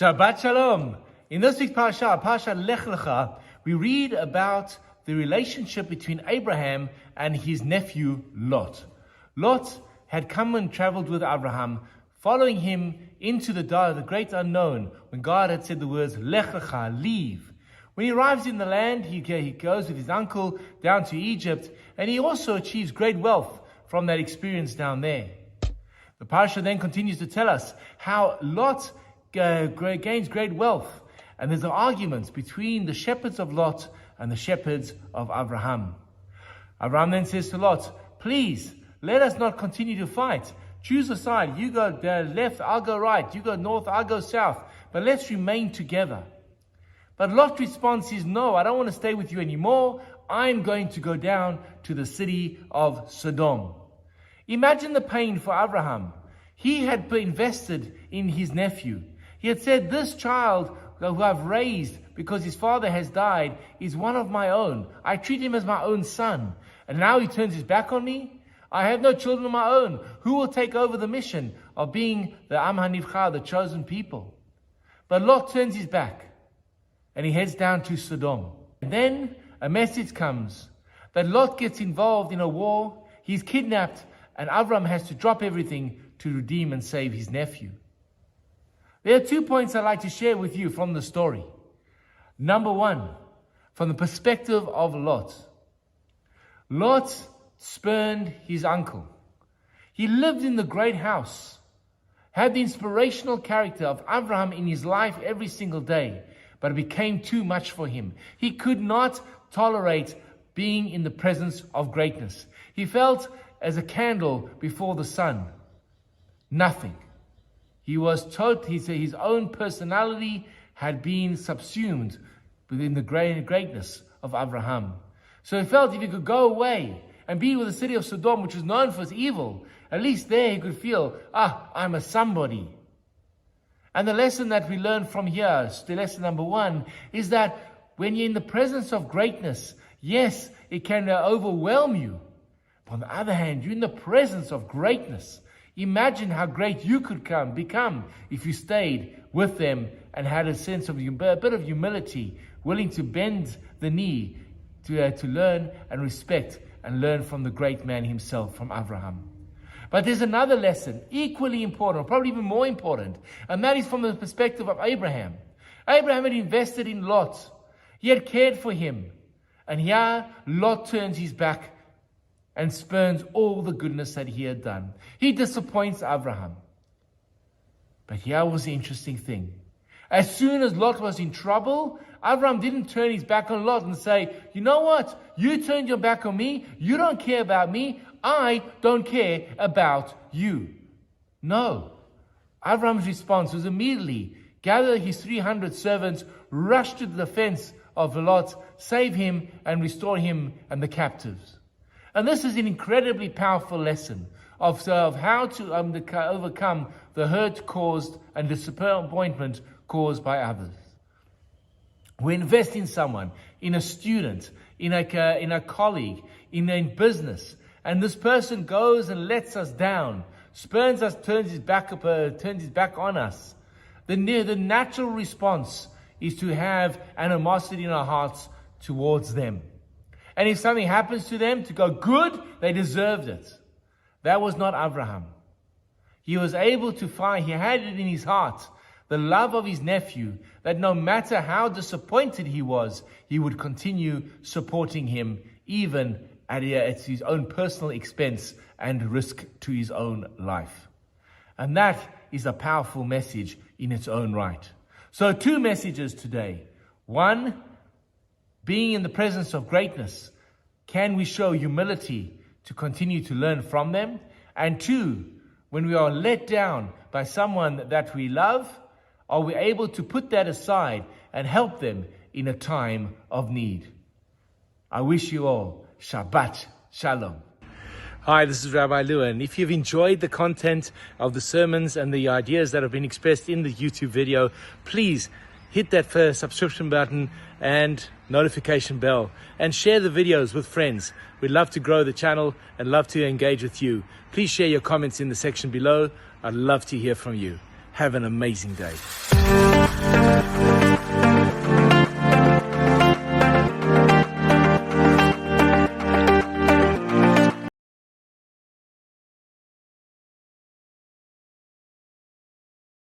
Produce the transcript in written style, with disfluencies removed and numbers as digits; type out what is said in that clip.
Shabbat Shalom. In this week's Parasha, Parshat Lech Lecha, we read about the relationship between Abraham and his nephew Lot. Lot had come and traveled with Abraham, following him into the great unknown, when God had said the words, Lech Lecha, leave. When he arrives in the land, he goes with his uncle down to Egypt, and he also achieves great wealth from that experience down there. The Parasha then continues to tell us how Lot gains great wealth, and there's an argument between the shepherds of Lot and the shepherds of Abraham. Abraham then says to Lot, please, let us not continue to fight. Choose a side. You go left, I'll go right. You go north, I'll go south. But let's remain together. But Lot's response is, no, I don't want to stay with you anymore. I'm going to go down to the city of Sodom. Imagine the pain for Abraham. He had invested in his nephew. He had said, this child who I've raised because his father has died is one of my own. I treat him as my own son. And now he turns his back on me? I have no children of my own. Who will take over the mission of being the Am HaNivchar, the chosen people? But Lot turns his back and he heads down to Sodom. And then a message comes that Lot gets involved in a war. He's kidnapped, and Avram has to drop everything to redeem and save his nephew. There are 2 points I'd like to share with you from the story. Number one, from the perspective of Lot. Lot spurned his uncle. He lived in the great house, had the inspirational character of Abraham in his life every single day, but it became too much for him. He could not tolerate being in the presence of greatness. He felt as a candle before the sun. Nothing. He was his own personality had been subsumed within the greatness of Abraham. So he felt if he could go away and be with the city of Sodom, which was known for its evil, at least there he could feel, I'm a somebody. And the lesson that we learn from here, the lesson number one, is that when you're in the presence of greatness, yes, it can overwhelm you. But on the other hand, you're in the presence of greatness. Imagine how great you could become if you stayed with them and had a sense of a bit of humility, willing to bend the knee to learn and respect and learn from the great man himself, from Abraham. But there's another lesson, equally important, or probably even more important, and that is from the perspective of Abraham. Abraham had invested in Lot. He had cared for him. And here, Lot turns his back and spurns all the goodness that he had done. He disappoints Abraham. But here was the interesting thing. As soon as Lot was in trouble, Abraham didn't turn his back on Lot and say, you know what? You turned your back on me. You don't care about me. I don't care about you. No. Abraham's response was immediately gather his 300 servants, rush to the defense of Lot, save him, and restore him and the captives. And this is an incredibly powerful lesson of how to overcome the hurt caused and disappointment caused by others. We invest in someone, in a student, in a colleague, in business, and this person goes and lets us down, spurns us, turns his back on us. The natural response is to have animosity in our hearts towards them. And if something happens to them, to go, good, they deserved it. That was not Abraham. He was able to find, he had it in his heart, the love of his nephew, that no matter how disappointed he was, he would continue supporting him, even at his own personal expense and risk to his own life. And that is a powerful message in its own right. So 2 messages today. 1, being in the presence of greatness, can we show humility to continue to learn from them? And 2, when we are let down by someone that we love, are we able to put that aside and help them in a time of need? I wish you all Shabbat Shalom. Hi, this is Rabbi Lewin. If you've enjoyed the content of the sermons and the ideas that have been expressed in the YouTube video, please hit that first subscription button and notification bell, and share the videos with friends. We'd love to grow the channel and love to engage with you. Please share your comments in the section below. I'd love to hear from you. Have an amazing day.